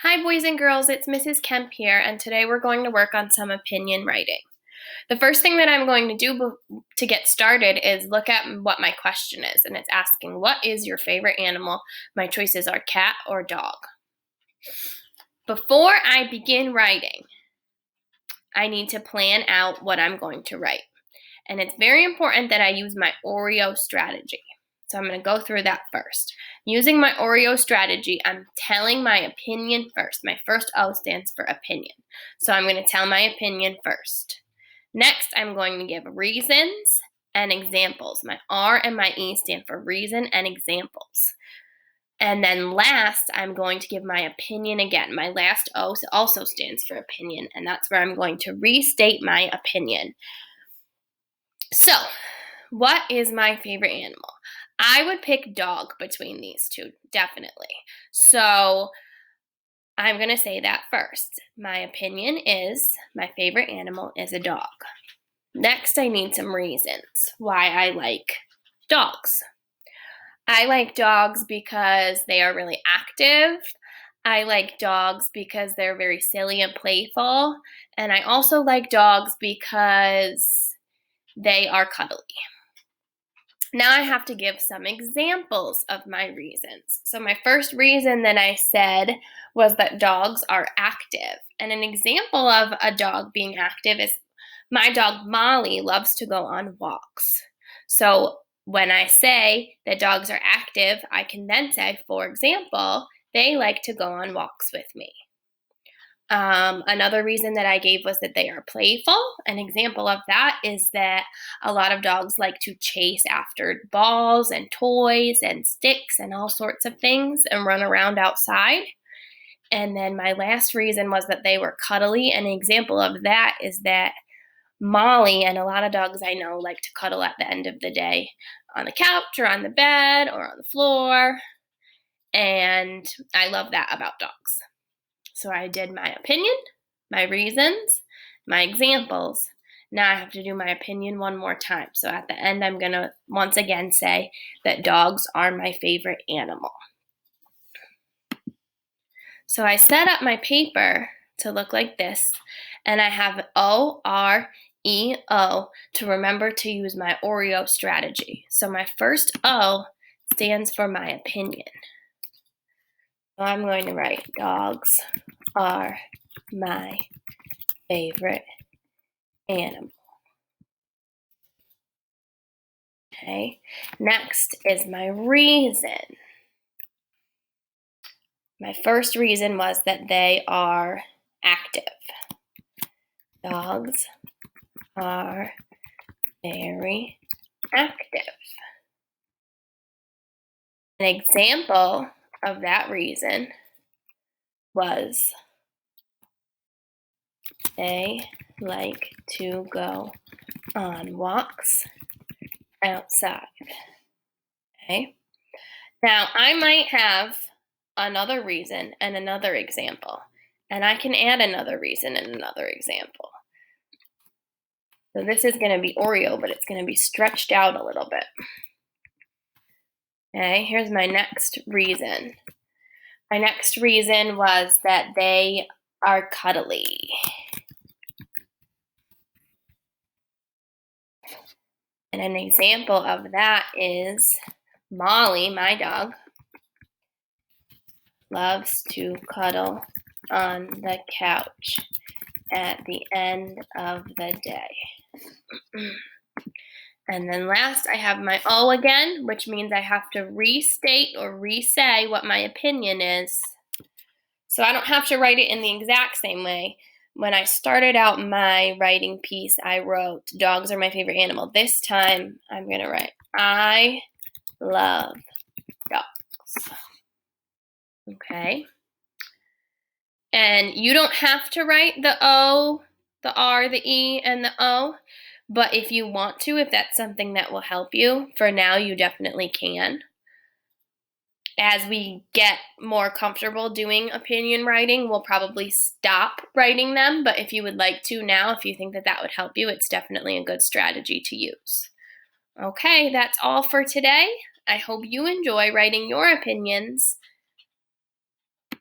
Hi boys and girls, it's Mrs. Kemp here, and today we're going to work on some opinion writing. The first thing that I'm going to do to get started is look at what my question is, and it's asking, what is your favorite animal? My choices are cat or dog. Before I begin writing, I need to plan out what I'm going to write. And it's very important that I use my OREO strategy. So I'm going to go through that first. Using my OREO strategy, I'm telling my opinion first. My first O stands for opinion. So I'm going to tell my opinion first. Next, I'm going to give reasons and examples. My R and my E stand for reason and examples. And then last, I'm going to give my opinion again. My last O also stands for opinion, and that's where I'm going to restate my opinion. So, what is my favorite animal? I would pick dog between these two, definitely. So, I'm going to say that first. My opinion is my favorite animal is a dog. Next, I need some reasons why I like dogs. I like dogs because they are really active. I like dogs because they're very silly and playful. And I also like dogs because they are cuddly. Now I have to give some examples of my reasons. So my first reason that I said was that dogs are active. And an example of a dog being active is my dog Molly loves to go on walks. So when I say that dogs are active, I can then say, for example, they like to go on walks with me. Another reason that I gave was that they are playful. An example of that is that a lot of dogs like to chase after balls and toys and sticks and all sorts of things and run around outside. And then my last reason was that they were cuddly. An example of that is that Molly and a lot of dogs I know like to cuddle at the end of the day on the couch or on the bed or on the floor. And I love that about dogs. So I did my opinion, my reasons, my examples. Now I have to do my opinion one more time. So at the end, I'm going to once again say that dogs are my favorite animal. So I set up my paper to look like this, and I have OREO to remember to use my OREO strategy. So my first O stands for my opinion. So I'm going to write dogs are my favorite animal. Okay, next is my reason. My first reason was that they are active. Dogs are very active. An example of that reason was they like to go on walks outside. Okay. Now, I might have another reason and another example, and I can add another reason and another example. So this is going to be OREO, but it's going to be stretched out a little bit. Okay, here's my next reason. My next reason was that they are cuddly. And an example of that is Molly, my dog, loves to cuddle on the couch at the end of the day. And then last, I have my O again, which means I have to restate or re-say what my opinion is. So I don't have to write it in the exact same way. When I started out my writing piece, I wrote, dogs are my favorite animal. This time, I'm going to write, I love dogs. Okay. And you don't have to write the O, the R, the E, and the O. But if you want to, if that's something that will help you, for now you definitely can. As we get more comfortable doing opinion writing, we'll probably stop writing them. But if you would like to now, if you think that that would help you, it's definitely a good strategy to use. Okay, that's all for today. I hope you enjoy writing your opinions.